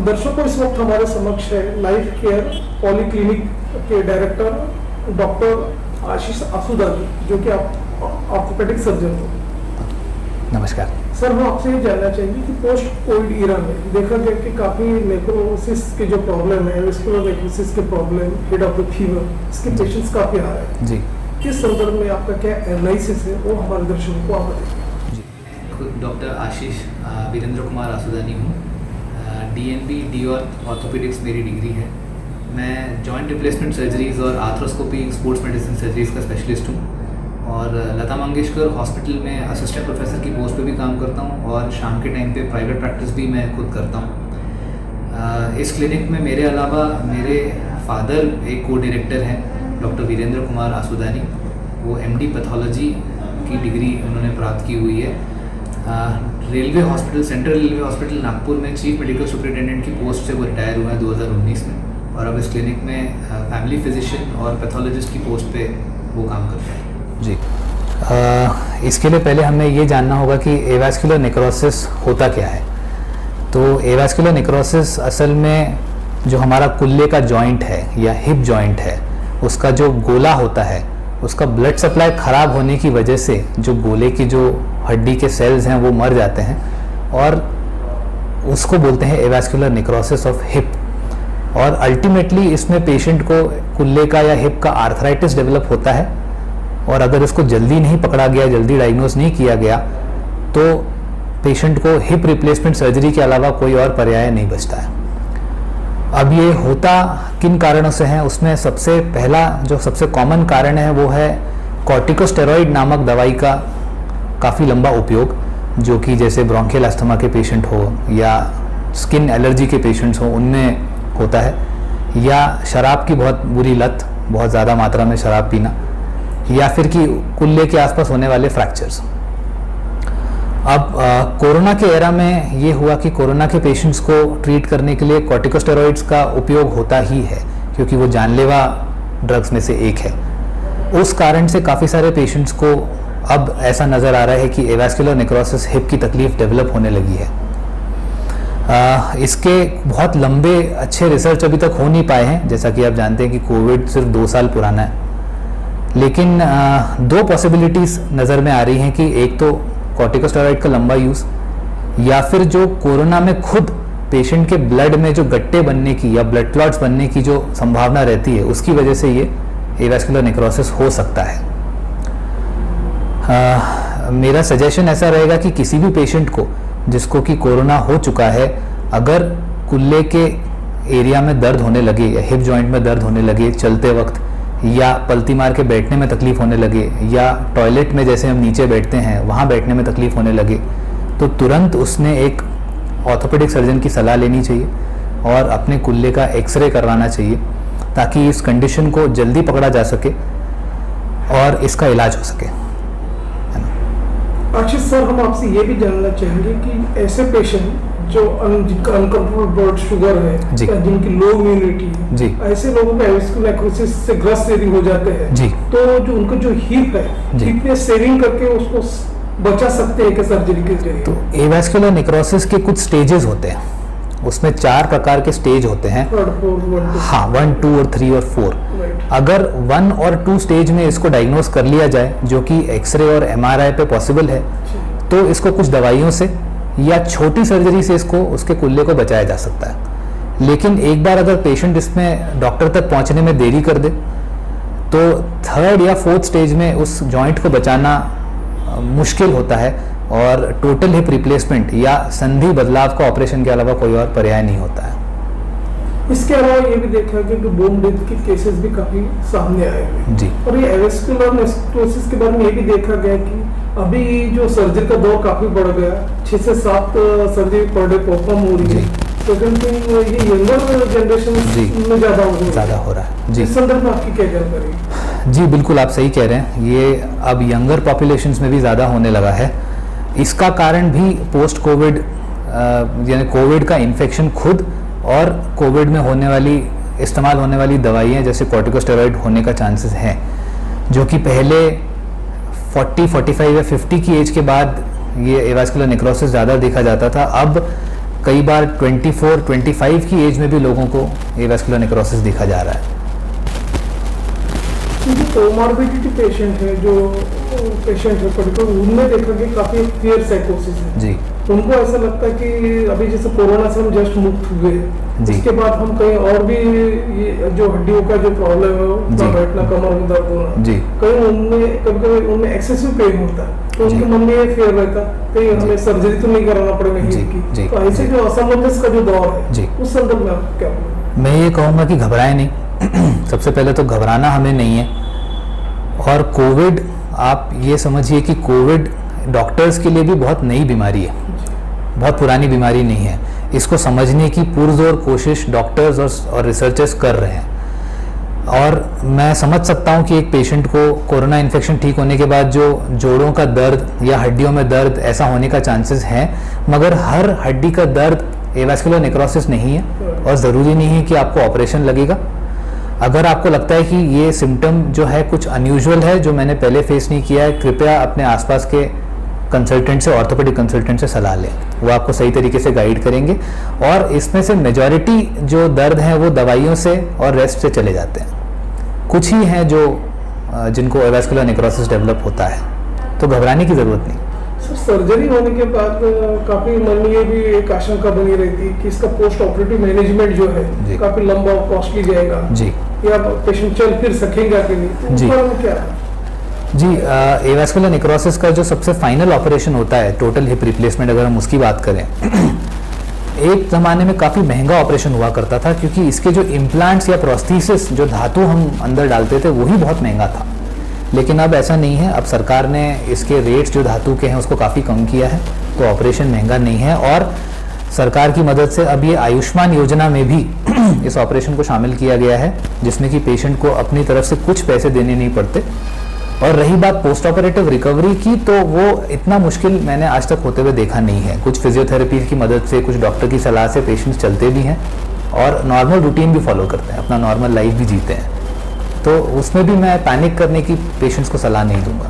दर्शकों, इस वक्त हमारे समक्ष है लाइफ केयर पॉलीक्लिनिक के डायरेक्टर डॉक्टर आशीष आसूदा जी, जो कि आप ऑर्थोपेडिक सर्जन हो। नमस्कार सर, हम आपसे ये जानना चाहेंगे कि पोस्ट कोविड ईरा में देखा गया कि काफ़ी नेक्रोसिस के जो प्रॉब्लम है, वेस्कुलर नेक्रोसिस के problem, head of the fever, इसके पेशेंट्स काफ़ी आ रहे हैं जी। किस संदर्भ में आपका क्या एनालिसिस है, वो हमारे दर्शकों को आप बताइए जी। डॉक्टर आशीष वीरेंद्र कुमार आसूदानी हूँ। DNB ऑर्थोपेडिक्स मेरी डिग्री है। मैं जॉइंट रिप्लेसमेंट सर्जरीज़ और आर्थ्रोस्कोपी स्पोर्ट्स मेडिसिन सर्जरीज़ का स्पेशलिस्ट हूँ और लता मंगेशकर हॉस्पिटल में असिस्टेंट प्रोफेसर की पोस्ट पे भी काम करता हूँ और शाम के टाइम पे प्राइवेट प्रैक्टिस भी मैं खुद करता हूँ। इस क्लिनिक में मेरे अलावा मेरे फादर एक को डायरेक्टर हैं, डॉक्टर वीरेंद्र कुमार आसूदानी। वो MD पैथोलॉजी की डिग्री उन्होंने प्राप्त की हुई है। Railway hospital, central railway hospital Nagpur में चीफ मेडिकल सुपरिटेंडेंट की पोस्ट से वो रिटायर हुआ है 2019 में और अब इस क्लिनिक में फैमिली फिजिशियन और पैथोलॉजिस्ट की पोस्ट पे वो काम करते हैं। जी। इसके लिए पहले हमें ये जानना होगा कि एवास्कुलर नेक्रोसिस होता क्या है। तो एवास्कुलर नेक्रोसिस असल में जो हमारा कुल्ले का जॉइंट है या हिप जॉइंट है, उसका जो गोला होता है, उसका ब्लड सप्लाई ख़राब होने की वजह से जो गोले की जो हड्डी के सेल्स हैं वो मर जाते हैं और उसको बोलते हैं एवास्कुलर नेक्रोसिस ऑफ हिप। और अल्टीमेटली इसमें पेशेंट को कुल्ले का या हिप का आर्थराइटिस डेवलप होता है और अगर इसको जल्दी नहीं पकड़ा गया, जल्दी डायग्नोज नहीं किया गया, तो पेशेंट को हिप रिप्लेसमेंट सर्जरी के अलावा कोई और पर्याय नहीं बचता है। अब ये होता किन कारणों से है, उसमें सबसे पहला जो सबसे कॉमन कारण है वो है कॉर्टिकोस्टेरॉइड नामक दवाई का काफ़ी लंबा उपयोग, जो कि जैसे ब्रोंकियल अस्थमा के पेशेंट हो या स्किन एलर्जी के पेशेंट्स हो उनमें होता है, या शराब की बहुत बुरी लत, बहुत ज़्यादा मात्रा में शराब पीना, या फिर कि कुल्ले के आसपास होने वाले फ्रैक्चर्स। अब कोरोना के एरा में ये हुआ कि कोरोना के पेशेंट्स को ट्रीट करने के लिए कॉर्टिकोस्टेरॉइड्स का उपयोग होता ही है, क्योंकि वो जानलेवा ड्रग्स में से एक है। उस कारण से काफ़ी सारे पेशेंट्स को अब ऐसा नज़र आ रहा है कि एवास्कुलर नेक्रोसिस हिप की तकलीफ डेवलप होने लगी है। इसके बहुत लंबे अच्छे रिसर्च अभी तक हो नहीं पाए हैं, जैसा कि आप जानते हैं कि कोविड सिर्फ 2 साल पुराना है, लेकिन 2 पॉसिबिलिटीज़ नज़र में आ रही हैं कि एक तो कॉर्टिकोस्टेरॉइड का लंबा यूज़, या फिर जो कोरोना में खुद पेशेंट के ब्लड में जो गट्टे बनने की या ब्लड क्लॉट्स बनने की जो संभावना रहती है, उसकी वजह से ये एवास्कुलर नेक्रोसिस हो सकता है। मेरा सजेशन ऐसा रहेगा कि किसी भी पेशेंट को जिसको कि कोरोना हो चुका है, अगर कुल्ले के एरिया में दर्द होने लगे या हिप जॉइंट में दर्द होने लगे चलते वक्त, या पलती मार के बैठने में तकलीफ होने लगे, या टॉयलेट में जैसे हम नीचे बैठते हैं वहाँ बैठने में तकलीफ होने लगे, तो तुरंत उसने एक ऑर्थोपेडिक सर्जन की सलाह लेनी चाहिए और अपने कुल्ले का एक्सरे करवाना चाहिए, ताकि इस कंडीशन को जल्दी पकड़ा जा सके और इसका इलाज हो सके। आशीष सर, हम आपसे ये भी जानना चाहेंगे कि ऐसे पेशेंट जो जिनका अनकंट्रोल ब्लड शुगर है या जिनकी लो इम्यूनिटी है, ऐसे लोगों में एवास्कुलर नेक्रोसिस से ग्रस्त यदि हो जाते हैं तो जो उनका जो हिप है, हिप में सेविंग करके उसको बचा सकते हैं क्या सर्जरी के जरिए? तो एवास्कुलर नेक्रोसिस के कुछ स्टेजेस होते हैं, उसमें 4 प्रकार के स्टेज होते हैं। हाँ, 1, 2 और 3 और 4। अगर 1 और 2 स्टेज में इसको डायग्नोस कर लिया जाए, जो कि एक्सरे और MRI पे पॉसिबल है, तो इसको कुछ दवाइयों से या छोटी सर्जरी से इसको उसके कुल्ले को बचाया जा सकता है। लेकिन एक बार अगर पेशेंट इसमें डॉक्टर तक पहुंचने में देरी कर दे, तो 3rd या 4th स्टेज में उस जॉइंट को बचाना मुश्किल होता है और टोटल हिप रिप्लेसमेंट या संधि बदलाव का ऑपरेशन के अलावा कोई और पर्याय नहीं होता है। इसके अलावा ये भी देखा गया कि बोन डेथ के केसेस भी काफी सामने आए हैं जी। और ये एवास्कुलर नेक्रोसिस के बारे में ये भी देखा गया कि अभी जो सर्जरी का दौर काफी बढ़ गया, 6 से 7 सर्जरी पर डे परफॉर्म हो रही है। सेकंड थिंग, ये यंगर जनरेशन में ज्यादा हो रहा है जी। इस संदर्भ में आपकी क्या जानकारी है? जी बिल्कुल, आप सही कह रहे हैं, ये अब यंगर पॉपुलेशंस में भी ज़्यादा होने लगा है। इसका कारण भी पोस्ट कोविड यानी कोविड का इन्फेक्शन खुद और कोविड में होने वाली इस्तेमाल होने वाली दवाइयाँ जैसे कॉर्टिकोस्टेरॉइड होने का चांसेस हैं, जो कि पहले 40, 45 या 50 की एज के बाद ये एवास्कुलर नेक्रोसिस ज़्यादा देखा जाता था। अब कई बार 24-25 की एज में भी लोगों को एवास्कुलर नेक्रोसिस देखा जा रहा है। कोमॉर्बिडिटी पेशेंट है जो पेशेंट है पर्टिकुलर, उनमें देखा कि काफी फेयर साइकोसिस है जी। उनको ऐसा लगता है कि अभी जैसे कोरोना से हम जस्ट मुक्त हुए, इसके बाद हम कहीं और भी ये जो हड्डियों का जो प्रॉब्लम है उठना बैठना कमर में दर्द होना जी, कहीं उनमें कभी उनमें एक्सेसिव पेन होता है तो उनके मन में ये फेयर रहता कहीं हमें सर्जरी तो नहीं कराना पड़ेगा हीप की। तो ऐसे जो असमंजस का जो दौर है उस संदर्भ में आप क्या बोलेंगे? मैं ये कहूँगा कि घबराए नहीं। सबसे पहले तो घबराना हमें नहीं है। और कोविड, आप ये समझिए कि कोविड डॉक्टर्स के लिए भी बहुत नई बीमारी है, बहुत पुरानी बीमारी नहीं है। इसको समझने की पुरजोर कोशिश डॉक्टर्स और रिसर्चर्स कर रहे हैं। और मैं समझ सकता हूँ कि एक पेशेंट को कोरोना इन्फेक्शन ठीक होने के बाद जो जोड़ों का दर्द या हड्डियों में दर्द ऐसा होने का चांसेस हैं, मगर हर हड्डी का दर्द एवास्कुलर नेक्रोसिस नहीं है और ज़रूरी नहीं है कि आपको ऑपरेशन लगेगा। अगर आपको लगता है कि ये सिम्टम जो है कुछ अनयूजुअल है, जो मैंने पहले फेस नहीं किया है, कृपया अपने आसपास के कंसल्टेंट से, ऑर्थोपेडिक कंसल्टेंट से सलाह लें। वो आपको सही तरीके से गाइड करेंगे। और इसमें से मेजॉरिटी जो दर्द हैं वो दवाइयों से और रेस्ट से चले जाते हैं। कुछ ही हैं जो जिनको एवास्कुलर नेक्रोसिस डेवलप होता है, तो घबराने की ज़रूरत नहीं। सर, सर्जरी होने के बाद काफी मन में ये भी एक आशंका बनी रहती है कि इसका पोस्ट ऑपरेटिव मैनेजमेंट जो है काफी लंबा और कॉस्टली जाएगा जी, या पेशेंट चल फिर सकेंगे अकेले, तो जी क्या जी। एवास्कुलर नेक्रोसिस का जो सबसे फाइनल ऑपरेशन होता है, टोटल हिप रिप्लेसमेंट, अगर हम उसकी बात करें, एक ज़माने में काफ़ी महंगा ऑपरेशन हुआ करता था, क्योंकि इसके जो इम्प्लांट्स या प्रोस्थेसिस, जो धातु हम अंदर डालते थे, वही बहुत महंगा था। लेकिन अब ऐसा नहीं है। अब सरकार ने इसके रेट्स जो धातु के हैं उसको काफ़ी कम किया है, तो ऑपरेशन महंगा नहीं है। और सरकार की मदद से अब ये आयुष्मान योजना में भी इस ऑपरेशन को शामिल किया गया है, जिसमें कि पेशेंट को अपनी तरफ से कुछ पैसे देने नहीं पड़ते। और रही बात पोस्ट ऑपरेटिव रिकवरी की, तो वो इतना मुश्किल मैंने आज तक होते हुए देखा नहीं है। कुछ फिजियोथेरेपी की मदद से, कुछ डॉक्टर की सलाह से पेशेंट्स चलते भी हैं और नॉर्मल रूटीन भी फॉलो करते हैं, अपना नॉर्मल लाइफ भी जीते हैं। तो उसमें भी मैं पैनिक करने की पेशेंट्स को सलाह नहीं दूंगा।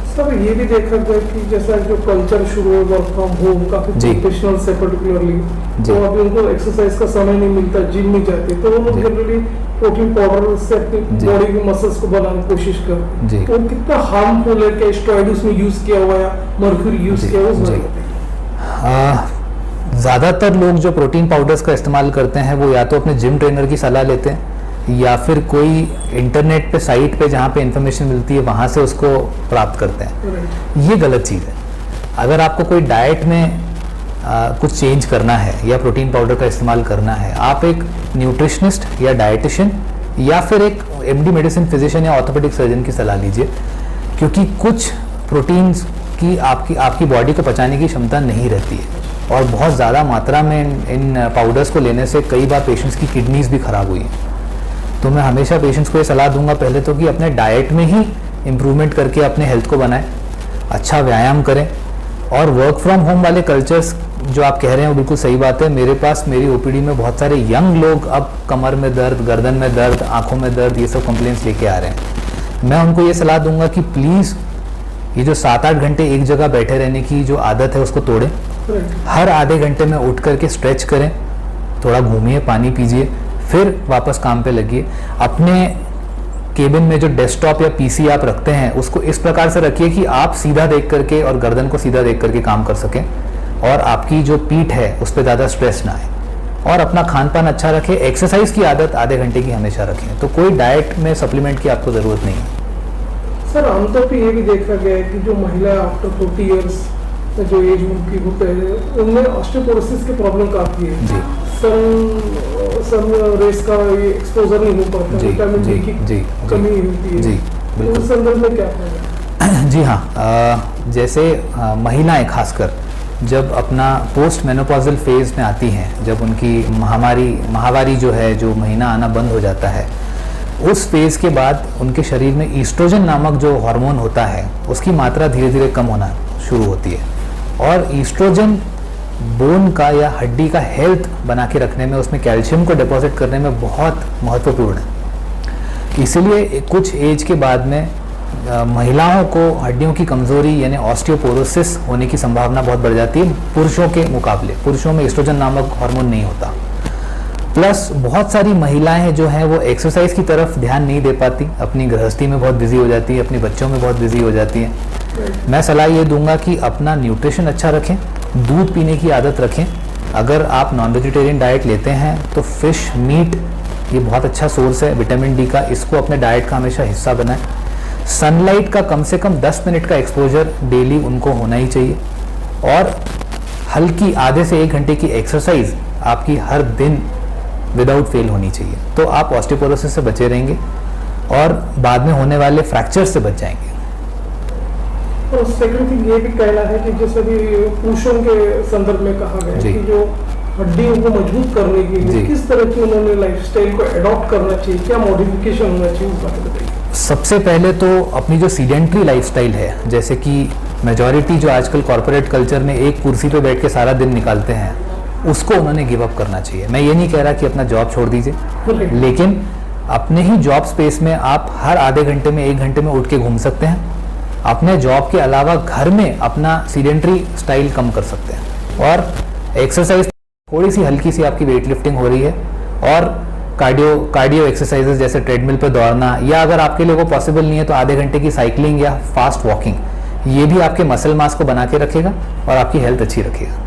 सर, ये भी देखा गया कि जैसा जो कल्चर शुरू हो वर्क फ्रॉम होम, काफी प्रोफेशनल से पर्टिकुलरली, तो अभी उनको एक्सरसाइज का समय नहीं मिलता, जिम नहीं जाते, तो वो लोग जनरली प्रोटीन पाउडर से अपनी बॉडी के मसल्स को बनाने की कोशिश करते। तो कितना हार्मफुल है कि स्टेरॉइड उसमें यूज किया हुआ या मर्क्यूरी यूज किया हुआ? ज़्यादातर लोग जो प्रोटीन पाउडर्स का इस्तेमाल करते हैं वो या तो अपने जिम ट्रेनर की सलाह लेते हैं, या फिर कोई इंटरनेट पे साइट पे जहाँ पे इंफॉर्मेशन मिलती है वहाँ से उसको प्राप्त करते हैं। ये गलत चीज़ है। अगर आपको कोई डाइट में कुछ चेंज करना है या प्रोटीन पाउडर का इस्तेमाल करना है, आप एक न्यूट्रिशनिस्ट या डाइटिशियन या फिर एक एमडी मेडिसिन फिजिशियन या ऑर्थोपेडिक सर्जन की सलाह लीजिए, क्योंकि कुछ प्रोटीन्स की आपकी बॉडी को पचाने की क्षमता नहीं रहती है, और बहुत ज़्यादा मात्रा में इन पाउडर्स को लेने से कई बार पेशेंट्स की किडनीज भी खराब हुई हैं। तो मैं हमेशा पेशेंट्स को ये सलाह दूंगा, पहले तो कि अपने डाइट में ही इम्प्रूवमेंट करके अपने हेल्थ को बनाएं, अच्छा व्यायाम करें। और वर्क फ्रॉम होम वाले कल्चर्स जो आप कह रहे हैं वो बिल्कुल सही बात है। मेरे पास, मेरी ओपीडी में बहुत सारे यंग लोग अब कमर में दर्द, गर्दन में दर्द, आंखों में दर्द, ये सब कंप्लेंट्स लेके आ रहे हैं। मैं उनको ये सलाह दूंगा कि प्लीज़ ये जो 7-8 घंटे एक जगह बैठे रहने की जो आदत है उसको तोड़ें। हर आधे घंटे में उठ करके स्ट्रेच करें, थोड़ा घूमिए, पानी पीजिए, फिर वापस काम पे लगिए। अपने केबिन में जो डेस्कटॉप या पीसी आप रखते हैं उसको इस प्रकार से रखिए कि आप सीधा देख करके और गर्दन को सीधा देख करके काम कर सकें, और आपकी जो पीठ है उस पर ज़्यादा स्ट्रेस ना आए। और अपना खान पान अच्छा रखें, एक्सरसाइज की आदत आधे घंटे की हमेशा रखें। तो कोई डाइट में सप्लीमेंट की आपको ज़रूरत नहीं है। सर, आमतौर पर ये भी देखा गया है कि जो महिला आफ्टर 40 ईयर्स जो एज उनकी होते हैं उनमें ऑस्टियोपोरोसिस की प्रॉब्लम काफ़ी है जी। सन रेस का ये एक्सपोजर नहीं हो पाता, विटामिन डी की कमी होती है जी। तो उस संदर्भ में क्या है? जी हाँ, जैसे महिलाएं खासकर जब अपना पोस्ट मेनोपॉजल फेज में आती हैं, जब उनकी माहवारी जो है, जो महीना आना बंद हो जाता है, उस फेज के बाद उनके शरीर में ईस्ट्रोजन नामक जो हार्मोन होता है उसकी मात्रा धीरे धीरे कम होना शुरू होती है। और ईस्ट्रोजन बोन का या हड्डी का हेल्थ बना के रखने में, उसमें कैल्शियम को डिपॉजिट करने में बहुत महत्वपूर्ण है। इसीलिए कुछ एज के बाद में महिलाओं को हड्डियों की कमजोरी यानी ऑस्टियोपोरोसिस होने की संभावना बहुत बढ़ जाती है पुरुषों के मुकाबले। पुरुषों में एस्ट्रोजन नामक हार्मोन नहीं होता। प्लस बहुत सारी महिलाएं जो हैं वो एक्सरसाइज की तरफ ध्यान नहीं दे पाती, अपनी गृहस्थी में बहुत बिजी हो जाती है, अपने बच्चों में बहुत बिजी हो जाती हैं। मैं सलाह ये दूंगा कि अपना न्यूट्रिशन अच्छा रखें, दूध पीने की आदत रखें। अगर आप नॉन वेजिटेरियन डाइट लेते हैं तो फिश, मीट ये बहुत अच्छा सोर्स है विटामिन डी का, इसको अपने डाइट का हमेशा हिस्सा बनाएं। सनलाइट का कम से कम 10 मिनट का एक्सपोजर डेली उनको होना ही चाहिए, और हल्की आधे से 1 घंटे की एक्सरसाइज आपकी हर दिन विदाउट फेल होनी चाहिए। तो आप ऑस्टियोपोरोसिस से बचे रहेंगे और बाद में होने वाले फ्रैक्चर्स से बच जाएंगे। और सेकंड थिंग ये भी कहना है कि जैसे भी पुरुषों के संदर्भ में कहा गया कि जो हड्डियों को मजबूत करने के लिए किस तरह की उन्होंने लाइफस्टाइल को एडॉप्ट करना चाहिए, क्या मॉडिफिकेशन होना चाहिए, उस बारे में बताइए। सबसे पहले तो अपनी जो सीडेंट्री लाइफस्टाइल है, जैसे कि मेजॉरिटी जो आजकल कॉर्पोरेट कल्चर में एक कुर्सी पे बैठ के सारा दिन निकालते हैं, उसको उन्होंने गिव अप करना चाहिए। मैं ये नहीं कह रहा कि अपना जॉब छोड़ दीजिए, लेकिन अपने ही जॉब स्पेस में आप हर आधे घंटे में 1 घंटे में उठ के घूम सकते हैं। अपने जॉब के अलावा घर में अपना सीडेंट्री स्टाइल कम कर सकते हैं, और एक्सरसाइज थोड़ी सी हल्की सी आपकी वेट लिफ्टिंग हो रही है, और कार्डियो एक्सरसाइजेज जैसे ट्रेडमिल पर दौड़ना, या अगर आपके लिए वो पॉसिबल नहीं है तो आधे घंटे की साइकिलिंग या फास्ट वॉकिंग, ये भी आपके मसल मास को बना के रखेगा और आपकी हेल्थ अच्छी रखेगा।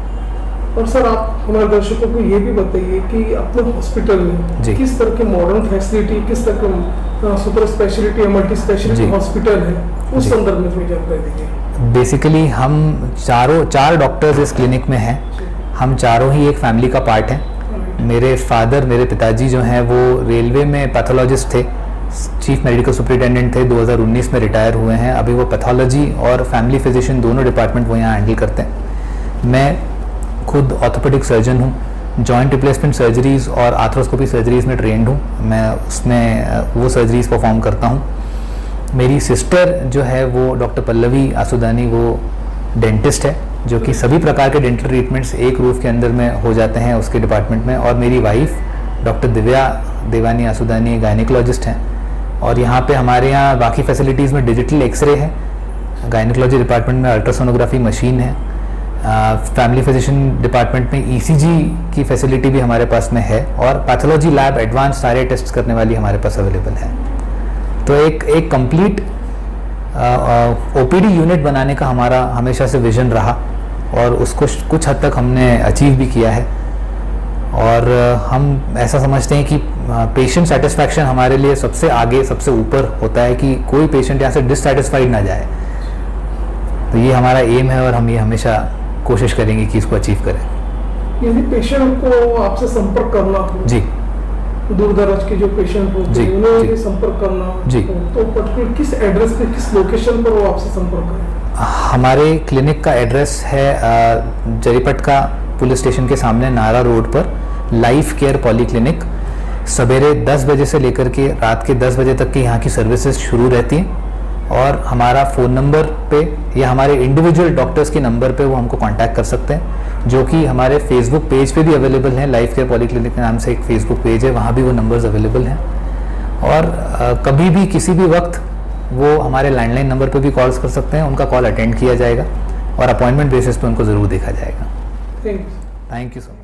और सर आप हमारे दर्शकों को ये भी बताइए कि अपने हॉस्पिटल में किस तरह की मॉडर्न फैसिलिटी, किस तरह के सुपर स्पेशलिटी या मल्टी स्पेशलिटी हॉस्पिटल है, उस संदर्भ में थोड़ी जानकारी दीजिए। बेसिकली हम चार डॉक्टर्स इस क्लिनिक में हैं। हम चारों ही एक फैमिली का पार्ट हैं। मेरे पिताजी जो हैं वो रेलवे में पैथोलॉजिस्ट थे, चीफ मेडिकल सुपरिटेंडेंट थे, 2019 में रिटायर हुए हैं। अभी वो पैथोलॉजी और फैमिली फिजिशियन दोनों डिपार्टमेंट वो यहाँ हैंडल करते हैं। मैं खुद ऑर्थोपेडिक सर्जन हूँ, जॉइंट रिप्लेसमेंट सर्जरीज और आर्थ्रोस्कोपी सर्जरीज में ट्रेंड हूँ। मैं उसमें वो सर्जरीज परफॉर्म करता हूँ। मेरी सिस्टर जो है वो डॉक्टर पल्लवी आसुदानी, वो डेंटिस्ट है, जो कि सभी प्रकार के डेंटल ट्रीटमेंट्स एक रूफ के अंदर में हो जाते हैं उसके डिपार्टमेंट में। और मेरी वाइफ डॉक्टर दिव्या देवानी आसुदानी गायनिकोलॉजिस्ट हैं। और यहाँ पे हमारे यहाँ बाकी फैसिलिटीज़ में डिजिटल एक्सरे है, गायनिकोलॉजी डिपार्टमेंट में अल्ट्रासोनोग्राफी मशीन है, फैमिली फिजिशियन डिपार्टमेंट में ईसीजी की फैसिलिटी भी हमारे पास में है, और पैथोलॉजी लैब एडवांस सारे टेस्ट करने वाली हमारे पास अवेलेबल है। तो एक कंप्लीट ओपीडी यूनिट बनाने का हमारा हमेशा से विजन रहा, और उसको कुछ हद तक हमने अचीव भी किया है। और हम ऐसा समझते हैं कि पेशेंट सेटिस्फैक्शन हमारे लिए सबसे आगे, सबसे ऊपर होता है, कि कोई पेशेंट यहाँ से डिससेटिस्फाइड ना जाए। तो ये हमारा एम है, और हम ये हमेशा कोशिश करेंगे कि इसको अचीव करें। यदि पेशेंट को आपसे संपर्क करना हो, जी, दूर दराज के जो पेशेंट होते हैं उन्हें यदि संपर्क करना हो, जी, तो पर्टिकुलर किस एड्रेस पे, किस लोकेशन पर वो आपसे संपर्क करें? हमारे क्लिनिक का एड्रेस है जरीपटका पुलिस स्टेशन के सामने नारा रोड पर लाइफ केयर पॉली क्लिनिक। सवेरे 10 बजे से लेकर के रात के 10 बजे तक की यहाँ की सर्विसेज शुरू रहती हैं, और हमारा फ़ोन नंबर पे या हमारे इंडिविजुअल डॉक्टर्स के नंबर पे वो हमको कांटेक्ट कर सकते हैं, जो कि हमारे फेसबुक पेज पे भी अवेलेबल हैं। लाइफ केयर पॉली क्लिनिक के नाम से एक फेसबुक पेज है, वहाँ भी वो नंबर्स अवेलेबल हैं। और कभी भी किसी भी वक्त वो हमारे लैंडलाइन नंबर पे भी कॉल्स कर सकते हैं, उनका कॉल अटेंड किया जाएगा और अपॉइंटमेंट बेसिस पे उनको ज़रूर देखा जाएगा। Thank you so much.